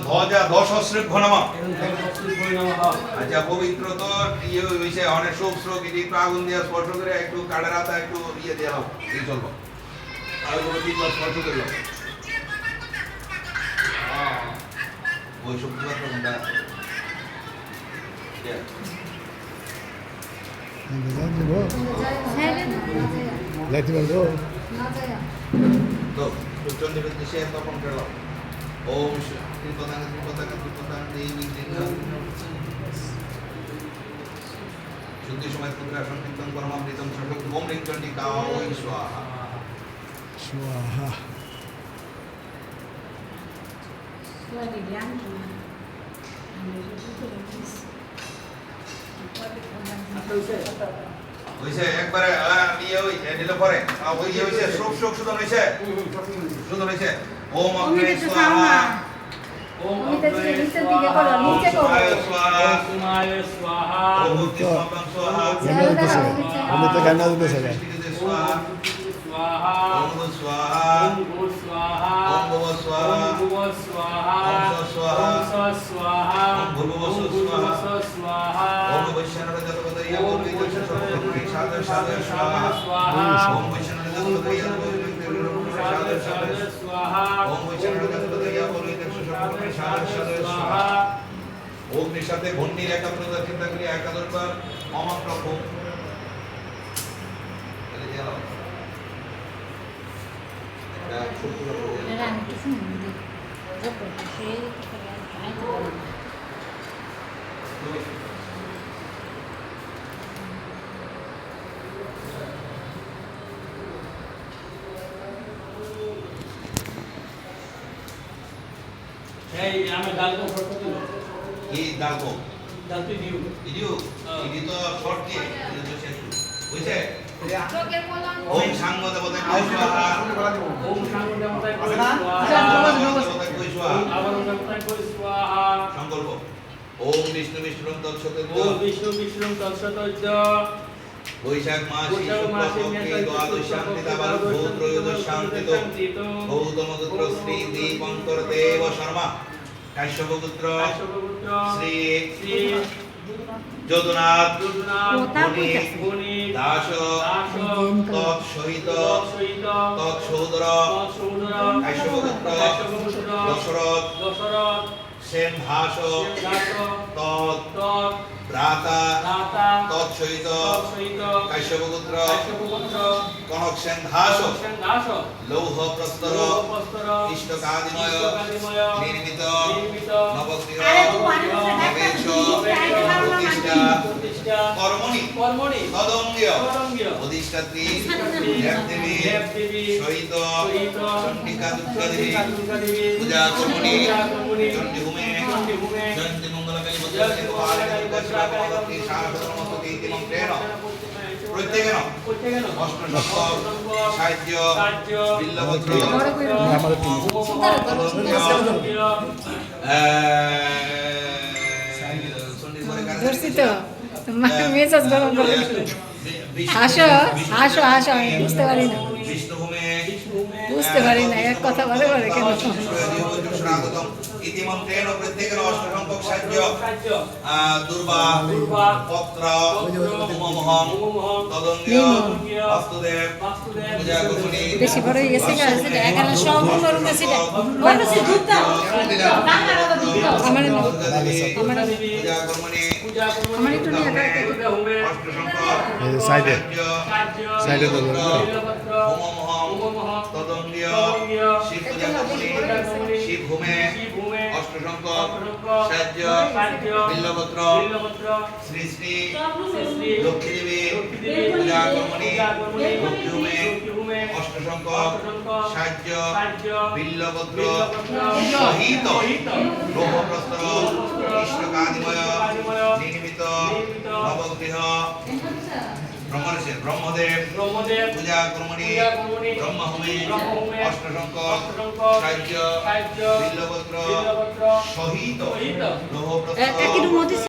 ধ্বজা দশশ্রী ঘনমা আচ্ছা পবিত্র তো ইয়ে হইছে অনেক শোক শ্রোক একটু আগুন দিয়ে স্পর্শ করে একটু কাড়ে রাতা একটু ইয়ে দিয়ে দাও এই চলবো আর কোনো দিন স্পর্শ করলো ওই শক্তি পাত্র কোনটা যাইতে পারবো তো চন্ডী বিদ্বেষে তপন করলো ওম ত্রিপদাঙ্গ ত্রিপদাঙ্গ ত্রিপদাঙ্গ দেবী শুদ্ধি সময় পুত্রা সংকীর্তন পরমামৃতম সর্বত ওম রিং চন্ডিকা ওই স্বাহা স্বাহা হইছে একবারে ইয়ে ওই দিলে পরে ওই ইয়ে হইছে শ্লোক শ্লোক সুদন হইছে সুদন হইছে ওম অগ্নে স্বাহা ওম অগ্নে স্বাহা নিচে করো স্বাহা সুমায় স্বাহা ওম ভক্তি স্বাহা আমি তো গান দিতেছি স্বাহা স্বাহা ওম স্বাহা ওম স্বাহা ওম স্বাহা ওম স্বাহা ওম স্বাহা ওম স্বাহা ওম ভূর্ভুবঃ স্বাহা স্বাহা ওম বৈষ্ণব জগৎপতয়ে বলবি দর্শন সর্বপ্রকারে সাধু সাধু স্বাহা ওম বৈষ্ণব জগৎপতয়ে বলবি সাধু সাধু স্বাহা ওম বৈষ্ণব জগৎপতয়ে বলবি দর্শন সর্বপ্রকারে সাধু সাধু স্বাহা অগ্নির সাথে ভন্ডির একাত্মতা চিন্তা করি একাদশবার অমন্ত্র হোম ওম সাঙ্গ দেবতায় কই স্বাহা ওম সাঙ্গ দেবতায় কই স্বাহা সংকল্প ওম বিষ্ণু বিষ্ণু তৎসৎ বৈশাখ মাসে শুক্লপক্ষে দ্বাদশ শান্তিদাবার ভূত্রয়োদশ শান্তিতো গৌতমপুত্র শ্রী দীপঙ্কর দেব শর্মা কাশ্যপপুত্র শ্রী যদুনাথ দাস তৎসহিত তৎসোদর কাশ্যপপুত্র দশরথ সেন ভাস ভ্রাতা তৎসহিত কাশ্যপপুত্র কনক সেন দাস লৌহ প্রস্তর ইষ্টকাদিময় নির্মিত নবগৃহ প্রতিষ্ঠা কর্মণি তদঙ্গীয় অধিষ্ঠাত্রী দেবদেবী সহিত চণ্ডিকা দুর্গা দেবী পূজা কর্মণি চণ্ডীভূমে জয়ন্তী মঙ্গলকালী বজ্রকালী গোপালকালী বজ্রকালী শারদমস্তকে ইতি মন্ত্রেণ প্রত্যেকেন অষ্টসংখ্যক সাহায্য বিল্লপত্র ধরছি তো মেজাজ গরম করে আসো আসো আসো আমি বুঝতে পারি না বুঝতে পারি না এক কথা বলে বলে কেন ইতিমন্ত্রেণ প্রত্যেকের অষ্টসংখ্যক সাহায্য দুর্বা পত্র মমহং তদঙ্গীয় বাস্তুদেব পূজা কর্মণি বেশি বড় হয়ে গেছে গাছ এটা এখানে সব করুন গেছে এটা বড় সে দুধ দাও আমার পূজা কর্মণি আমার একটু নিয়ে অষ্টসংখ্যক সাইডে সাইডে তো মমহং তদঙ্গীয় শিব পূজা কর্মণি শিব ভূমে অষ্টসংখ্যক সাহায্য বিল্লপত্র শ্রী শ্রী লক্ষ্মী দেবী পূজা কর্মণি লক্ষ্মী অষ্টসংখ্যক সাহায্য বিল্লপত্র সহিত লৌহপ্রস্তর ইষ্টকাদিময় নির্মিত নবগৃহ ব্রহ্মদেব পূজা কর্মণি ব্রহ্মহোমে অষ্টসংখ্যক সাহায্য বিল্লপত্র সহিত লৌহপ্রস্তর